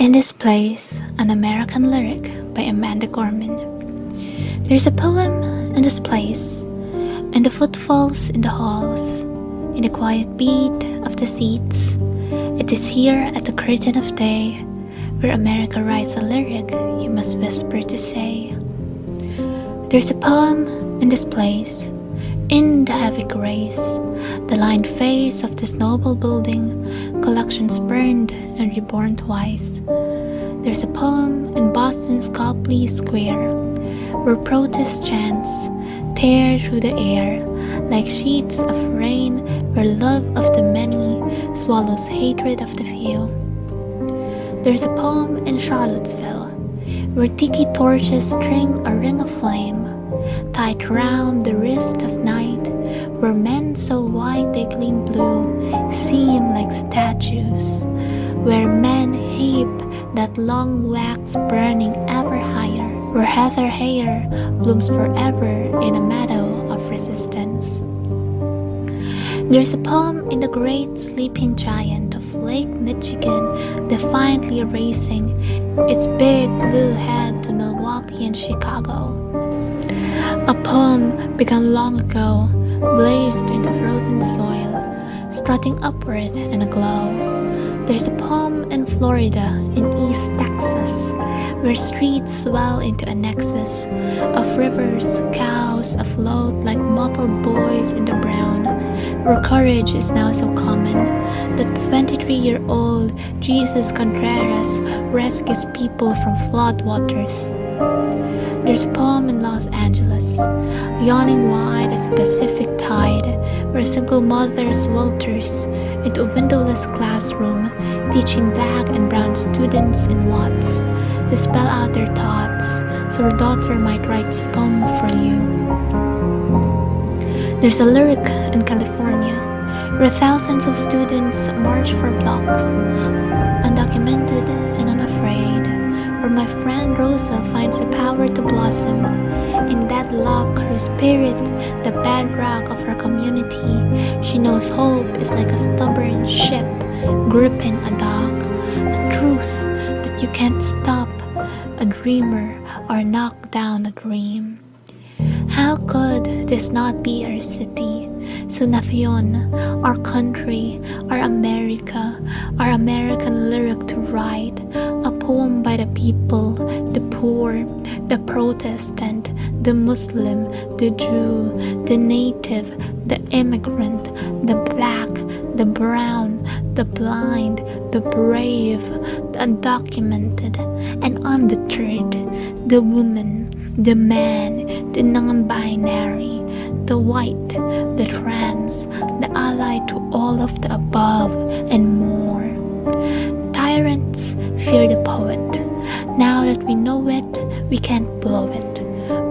In This Place, an American lyric by Amanda Gorman. There's a poem in this place, in the footfalls in the halls, in the quiet beat of the seats. It is here at the curtain of day, where America writes a lyric you must whisper to say. There's a poem in this place, in the heavy grace, the lined face of this noble building, collections burned and reborn twice. There's a poem in Boston's Copley Square, where protest chants tear through the air like sheets of rain, where love of the many swallows hatred of the few. There's a poem in Charlottesville, where tiki torches string a ring of flame, tied round the wrist of night, where men so white they gleam blue seem like statues, where men heap that long wax burning ever higher, where heather hair blooms forever in a meadow of resistance. There's a poem in the great sleeping giant of Lake Michigan, defiantly raising its big blue head to Milwaukee and Chicago. A poem begun long ago, blazed into frozen soil, strutting upward in a glow. There's a poem in Florida, in East Texas, where streets swell into a nexus of rivers, cows afloat like mottled boys in the brown, where courage is now so common that 23-year-old Jesus Contreras rescues people from floodwaters. There's a poem in Los Angeles, yawning wide as a Pacific tide, where a single mother swelters into a windowless classroom, teaching black and brown students in Watts to spell out their thoughts, so her daughter might write this poem for you. There's a lyric in California, where thousands of students march for blocks, undocumented and unafraid, where my friend Rosa finds the power to blossom. In that lock, her spirit, the bedrock of her community, she knows hope is like a stubborn ship gripping a dock, a truth that you can't stop a dreamer or knock down a dream. How could this not be our city? Su nación, our country, our America, our American lyric to write, a poem by the people, the poor, the Protestant, the Muslim, the Jew, the native, the immigrant, the black, the brown, the blind, the brave, the undocumented, and undeterred, the woman, the man, the non-binary, the white, the trans, the ally to all of the above and more. Tyrants fear the poet. Now that we know it, we can't blow it.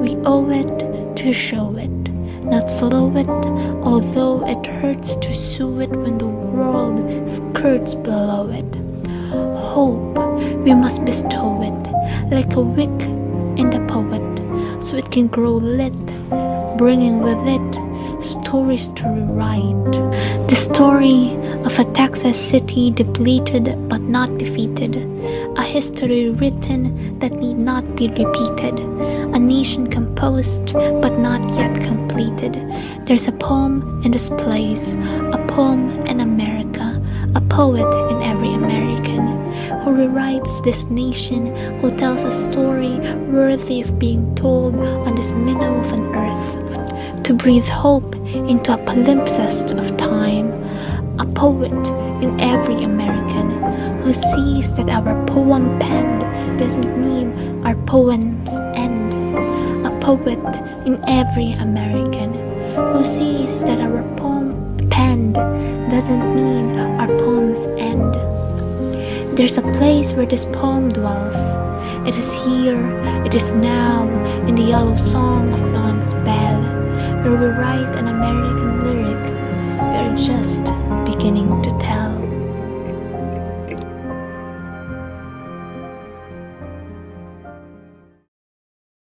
We owe it to show it, not slow it, although it hurts to sue it when the world skirts below it. Hope, we must bestow it, like a wick in the poet, so it can grow lit, bringing with it stories to rewrite. The story of a Texas city depleted but not defeated, a history written that need not be repeated, a nation composed but not yet completed. There's a poem in this place, a poem in America, a poet in every American, who rewrites this nation, who tells a story worthy of being told on this minnow of an earth, to breathe hope into a palimpsest of time, a poet in every American, who sees that our poem penned doesn't mean our poems end, a poet in every American, who sees that our poem penned doesn't mean our poems end. There's a place where this poem dwells. It is here, it is now, in the yellow song of dawn's bell, where we write an American lyric we are just beginning to tell.